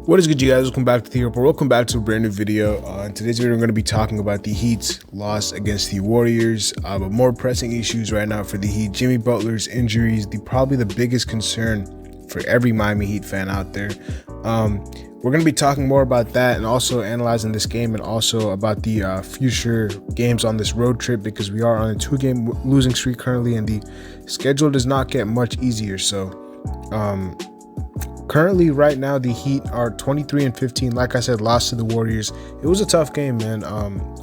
What is good, you guys? Welcome back to the Report. Welcome back to a brand new video. In today's video, we're going to be talking about the Heat's loss against the Warriors, but more pressing issues right now for the Heat. Jimmy Butler's injuries, probably the biggest concern for every Miami Heat fan out there. We're going to be talking more about that and also analyzing this game and also about the future games on this road trip, because we are on a 2-game losing streak currently and the schedule does not get much easier. So currently, right now, the Heat are 23-15. Like I said, lost to the Warriors. It was a tough game, man.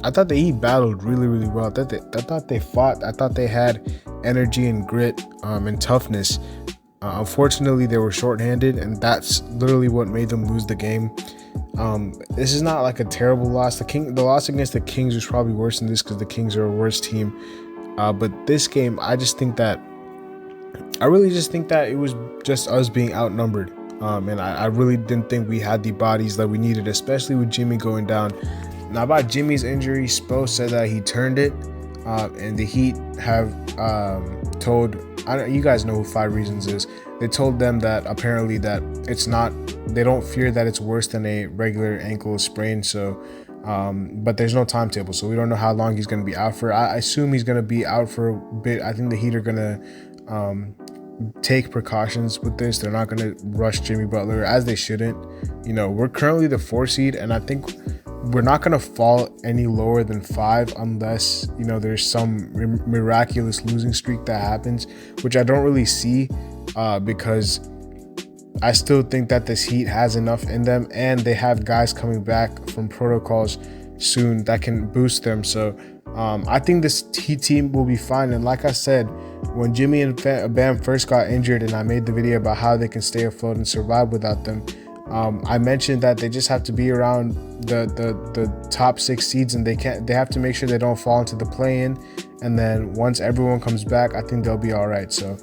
I thought the Heat battled really well. I thought they fought. I thought they had energy and grit and toughness. Unfortunately, they were shorthanded, and that's literally what made them lose the game. This is not like a terrible loss. The loss against the Kings was probably worse than this because the Kings are a worse team. But this game, I really just think that it was just us being outnumbered. And I really didn't think we had the bodies that we needed, especially with Jimmy going down. Now, about Jimmy's injury, Spo said that he turned it, and the Heat have told, you guys know who 5 Reasons is. They told them that apparently that it's not, they don't fear that it's worse than a regular ankle sprain. So, but there's no timetable, so we don't know how long he's going to be out for. I assume he's going to be out for a bit. I think the Heat are going to take precautions with this. They're not going to rush Jimmy Butler, as they shouldn't. You know, we're currently the 4 seed, and I think we're not going to fall any lower than 5 unless, you know, there's some miraculous losing streak that happens, which I don't really see, because I still think that this Heat has enough in them, and they have guys coming back from protocols soon that can boost them. So I think this Heat team will be fine. And like I said, when Jimmy and Bam first got injured, and I made the video about how they can stay afloat and survive without them, I mentioned that they just have to be around the top 6 seeds, and they have to make sure they don't fall into the play-in. And then once everyone comes back, I think they'll be all right. So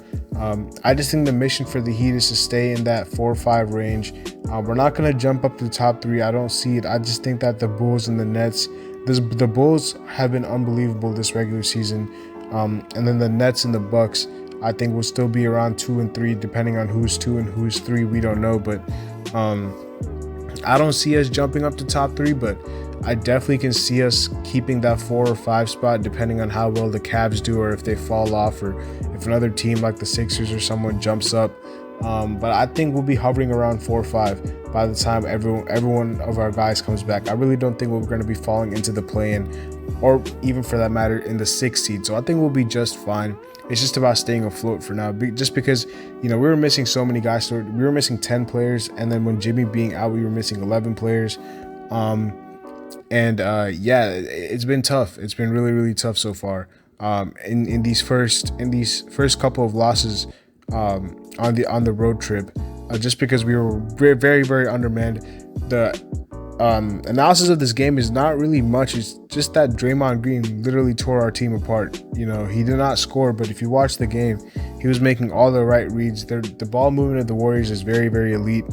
I just think the mission for the Heat is to stay in that 4 or 5 range. We're not going to jump up to the top 3. I don't see it. I just think that the Bulls and the Nets, the Bulls have been unbelievable this regular season. And then the Nets and the Bucks, I think, will still be around 2 and 3, depending on who's 2 and who's 3. We don't know, but I don't see us jumping up to top 3, but I definitely can see us keeping that 4 or 5 spot, depending on how well the Cavs do, or if they fall off, or if another team like the Sixers or someone jumps up. But I think we'll be hovering around 4 or 5 by the time everyone of our guys comes back. I really don't think we're going to be falling into the play-in, or even for that matter in the 6th seed. So I think we'll be just fine. It's just about staying afloat for now, just because, you know, we were missing so many guys. So we were missing 10 players, and then when Jimmy being out, we were missing 11 players. Yeah, it's been tough. It's been really tough so far. In these first couple of losses on the road trip, just because we were very undermanned. The analysis of this game is not really much. It's just that Draymond Green literally tore our team apart. You know, he did not score, but if you watch the game, he was making all the right reads. The ball movement of the Warriors is very elite.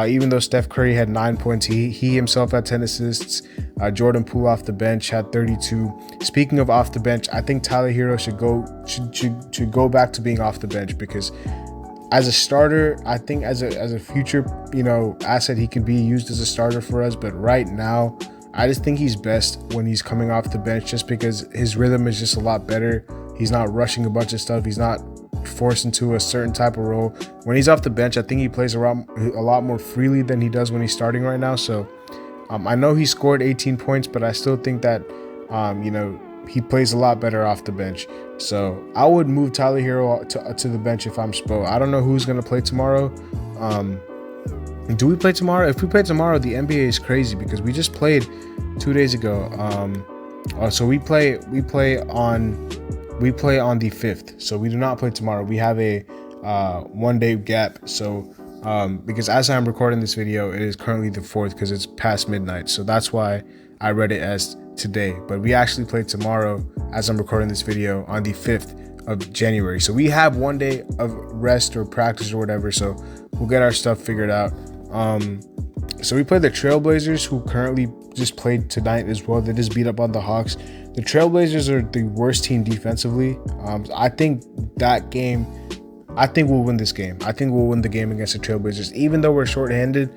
Even though Steph Curry had 9 points, he himself had 10 assists. Jordan Poole off the bench had 32. Speaking of off the bench, I think Tyler Hero should go back to being off the bench, because as a starter, I think as a future, you know, asset, he can be used as a starter for us. But right now, I just think he's best when he's coming off the bench, just because his rhythm is just a lot better. He's not rushing a bunch of stuff. He's not forced into a certain type of role. When he's off the bench, I think he plays a lot more freely than he does when he's starting right now. So I know he scored 18 points, but I still think that you know, he plays a lot better off the bench. So I would move Tyler Hero to the bench if I'm Spo. I don't know who's going to play tomorrow. Do we play tomorrow? If we play tomorrow, the NBA is crazy, because we just played 2 days ago. So we play on the 5th. So we do not play tomorrow. We have a 1-day gap. So because as I'm recording this video, it is currently the 4th, because it's past midnight. So that's why I read it as today. But we actually play tomorrow, as I'm recording this video, on the 5th of January. So we have 1 day of rest or practice or whatever. So we'll get our stuff figured out. So we play the Trailblazers, who currently just played tonight as well. They just beat up on the Hawks. The Trailblazers are the worst team defensively. I think we'll win this game. I think we'll win the game against the Trailblazers. Even though we're shorthanded,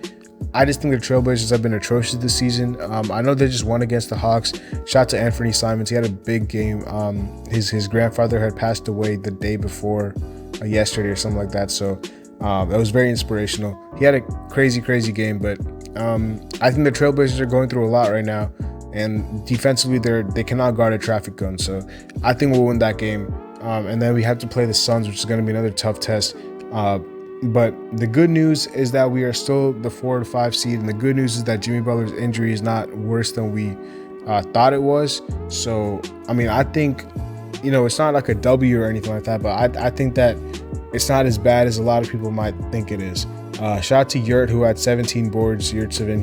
I just think the Trailblazers have been atrocious this season. I know they just won against the Hawks. Shout out to Anthony Simons. He had a big game. His grandfather had passed away the day before, yesterday or something like that. So it was very inspirational. He had a crazy game, but I think the Trailblazers are going through a lot right now, and defensively they cannot guard a traffic gun. So I think we'll win that game. And then we have to play the Suns, which is going to be another tough test. But the good news is that we are still the 4 to 5 seed, and the good news is that Jimmy Butler's injury is not worse than we thought it was. So I mean, I think, it's not like a W or anything like that, but I think that it's not as bad as a lot of people might think it is. Shout out to Yurt, who had 17 boards. Yurtseven,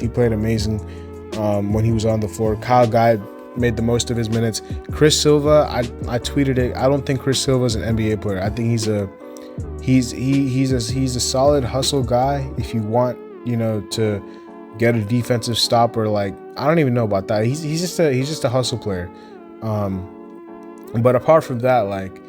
he played amazing when he was on the floor. Kyle Guy made the most of his minutes. Chris Silva, I tweeted it. I don't think Chris Silva is an NBA player. I think he's a solid hustle guy. If you want, to get a defensive stop, or like, I don't even know about that. He's just a hustle player. But apart from that, like,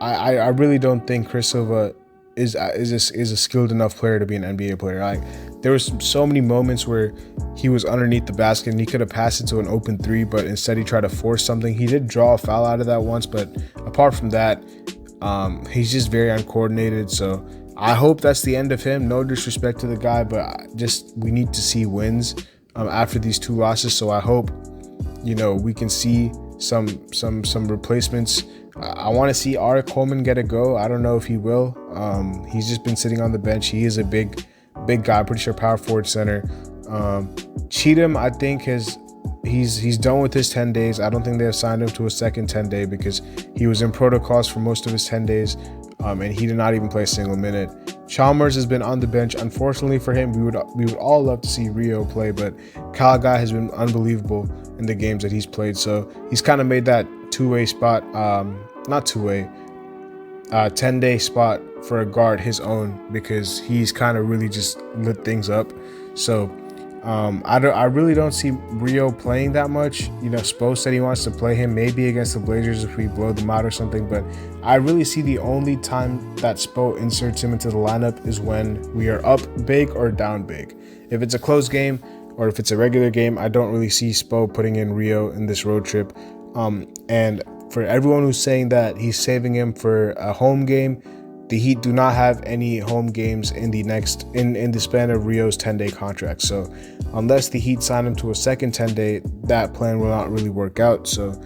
I really don't think Chris Silva is a skilled enough player to be an NBA player. Like, there was so many moments where he was underneath the basket and he could have passed it to an open three, but instead he tried to force something. He did draw a foul out of that once, but apart from that, he's just very uncoordinated. So I hope that's the end of him. No disrespect to the guy, but we need to see wins after these 2 losses. So I hope, we can see some replacements. I want to see Arik Coleman get a go. I don't know if he will. He's just been sitting on the bench. He is a big guy. I'm pretty sure power forward, center. Cheatham, I think he's done with his 10 days. I don't think they have signed him to a second 10-day because he was in protocols for most of his 10 days, and he did not even play a single minute. Chalmers has been on the bench. Unfortunately for him, we would all love to see Rio play, but Kyle Guy has been unbelievable in the games that he's played. So he's kind of made that two-way spot, not two-way, 10-day spot for a guard his own, because he's kind of really just lit things up. So I really don't see Rio playing that much. Spo said he wants to play him maybe against the Blazers if we blow them out or something, but I really see the only time that Spo inserts him into the lineup is when we are up big or down big. If it's a close game or if it's a regular game, I don't really see Spo putting in Rio in this road trip. And for everyone who's saying that he's saving him for a home game, the Heat do not have any home games in the span of Rio's 10-day contract. So unless the Heat sign him to a second 10-day, that plan will not really work out. So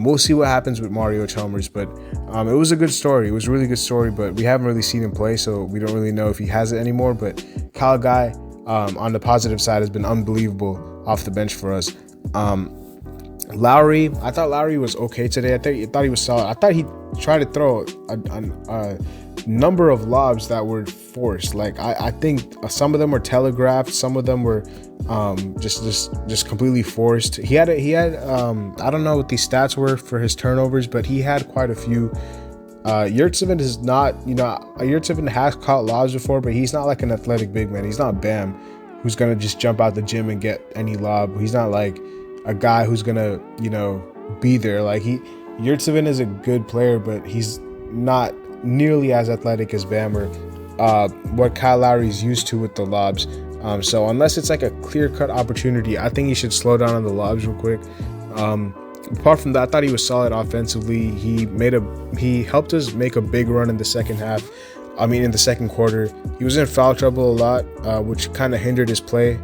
we'll see what happens with Mario Chalmers. But it was a good story. It was a really good story, but we haven't really seen him play, so we don't really know if he has it anymore. But Kyle Guy, on the positive side, has been unbelievable off the bench for us. Lowry, I thought Lowry was okay today. I thought he was solid. I thought he tried to throw a number of lobs that were forced. Like, I think some of them were telegraphed, some of them were just completely forced. He had I don't know what the stats were for his turnovers, but he had quite a few. Yurtseven is not, Yurtseven has caught lobs before, but he's not like an athletic big man. He's not Bam, who's gonna just jump out the gym and get any lob. He's not like a guy who's gonna, be there. Like, Yurtseven is a good player, but he's not nearly as athletic as Bam or what Kyle Lowry's used to with the lobs. So unless it's like a clear-cut opportunity, I think he should slow down on the lobs real quick. Apart from that, I thought he was solid offensively. He helped us make a big run in the second half. In the second quarter. He was in foul trouble a lot, which kind of hindered his play.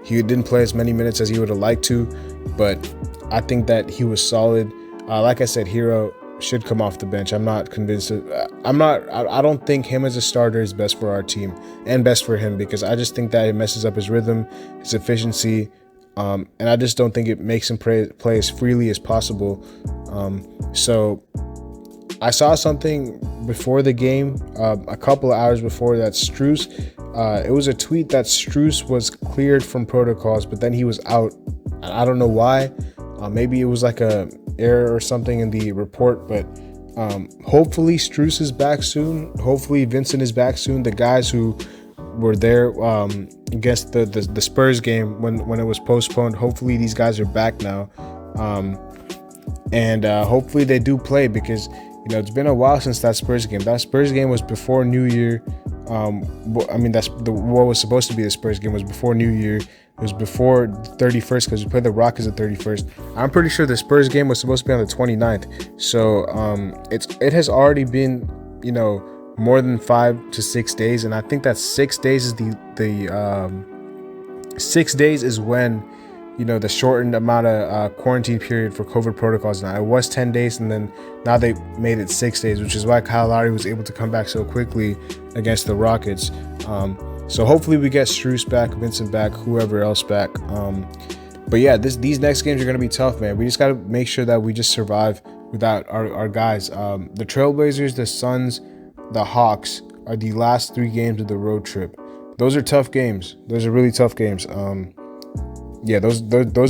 He didn't play as many minutes as he would have liked to, but I think that he was solid. Like I said, Hero should come off the bench. I'm not convinced. I don't think him as a starter is best for our team and best for him, because I just think that it messes up his rhythm, his efficiency, and I just don't think it makes him play as freely as possible. So I saw something before the game, a couple of hours before, that Strus, it was a tweet that Strus was cleared from protocols, but then he was out. I don't know why. Maybe it was like a error or something in the report, but hopefully Strus is back soon. Hopefully Vincent is back soon. The guys who were there against the Spurs game when it was postponed, hopefully these guys are back now. And hopefully they do play, because It's been a while since that Spurs game. That Spurs game was before New Year. That's what was supposed to be the Spurs game was before New Year. It was before the 31st because we played the Rockets the 31st. I'm pretty sure the Spurs game was supposed to be on the 29th. So it has already been, more than 5 to 6 days, and I think that 6 days is the 6 days is when the shortened amount of quarantine period for COVID protocols. Now it was 10 days, and then now they made it 6 days, which is why Kyle Lowry was able to come back so quickly against the Rockets. So hopefully we get Strus back, Vincent back, whoever else back. But yeah, these next games are going to be tough, man. We just got to make sure that we just survive without our guys. The Trailblazers, the Suns, the Hawks are the last 3 games of the road trip. Those are tough games. Those are really tough games. Those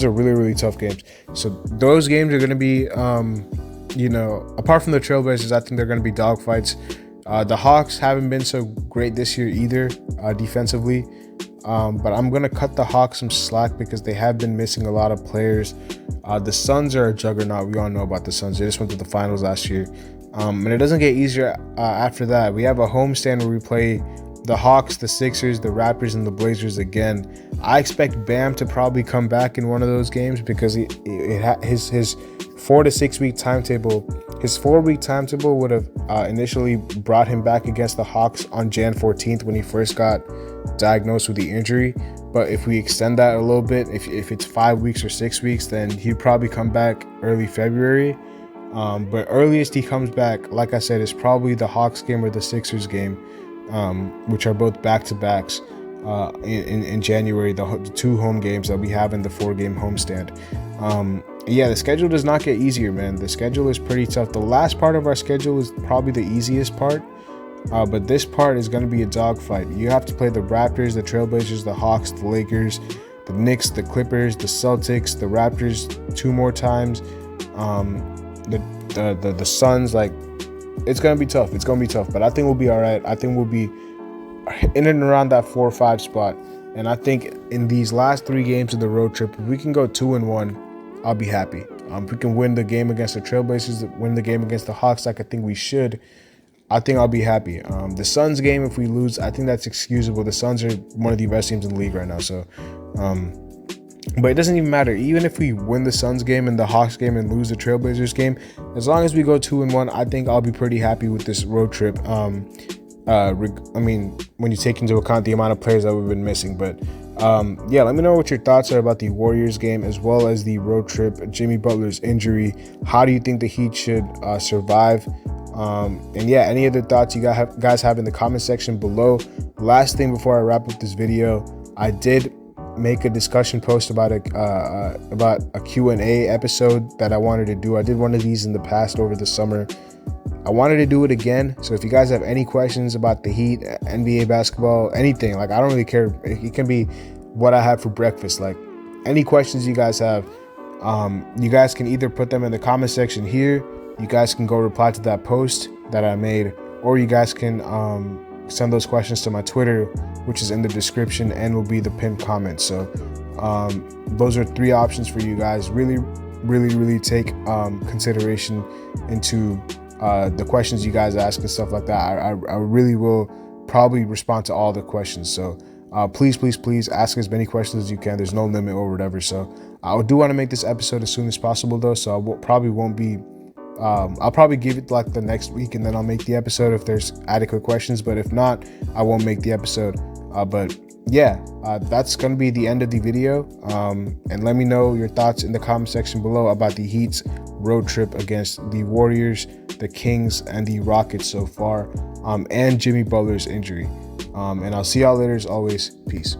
are really, really tough games. So those games are going to be, apart from the Trailblazers, I think they're going to be dogfights. The Hawks haven't been so great this year either, defensively. But I'm going to cut the Hawks some slack because they have been missing a lot of players. The Suns are a juggernaut. We all know about the Suns. They just went to the finals last year. And it doesn't get easier after that. We have a homestand where we play the Hawks, the Sixers, the Raptors, and the Blazers again. I expect Bam to probably come back in one of those games because his 4 to 6 week timetable, his 4-week timetable would have initially brought him back against the Hawks on Jan 14th when he first got diagnosed with the injury. But if we extend that a little bit, if it's 5 weeks or 6 weeks, then he'd probably come back early February. But earliest he comes back, like I said, is probably the Hawks game or the Sixers game, which are both back-to-backs in January, the 2 home games that we have in the 4-game homestand. The schedule does not get easier, man. The schedule is pretty tough. The last part of our schedule is probably the easiest part, but this part is going to be a dogfight. You have to play the Raptors, the Trailblazers, the Hawks, the Lakers, the Knicks, the Clippers, the Celtics, the Raptors 2 more times, the Suns. Like, it's going to be tough. It's going to be tough, but I think we'll be all right. I think we'll be in and around that 4 or 5 spot. And I think in these last 3 games of the road trip, if we can go 2-1, I'll be happy. If we can win the game against the Trailblazers, win the game against the Hawks like I think we should, I think I'll be happy. The Suns game, if we lose, I think that's excusable. The Suns are one of the best teams in the league right now. So, but it doesn't even matter. Even if we win the Suns game and the Hawks game and lose the Trailblazers game, as long as we go 2-1, I think I'll be pretty happy with this road trip. When you take into account the amount of players that we've been missing. But let me know what your thoughts are about the Warriors game as well as the road trip, Jimmy Butler's injury. How do you think the Heat should survive? Any other thoughts you guys have in the comment section below. Last thing before I wrap up this video, I did make a discussion post about a Q&A episode that I wanted to do. I did one of these in the past over the summer. I wanted to do it again. So if you guys have any questions about the Heat, NBA basketball, anything, like, I don't really care. It can be what I had for breakfast. Like, any questions you guys have, you guys can either put them in the comment section here. You guys can go reply to that post that I made, or you guys can send those questions to my Twitter, which is in the description and will be the pinned comment. So those are 3 options for you guys. Really, really, really take consideration into the questions you guys ask and stuff like that. I really will probably respond to all the questions. So please ask as many questions as you can. There's no limit or whatever. So I do want to make this episode as soon as possible though. So I'll probably give it like the next week, and then I'll make the episode if there's adequate questions. But if not, I won't make the episode. That's going to be the end of the video. And let me know your thoughts in the comment section below about the Heat's road trip against the Warriors, the Kings, and the Rockets so far, and Jimmy Butler's injury. And I'll see y'all later as always. Peace.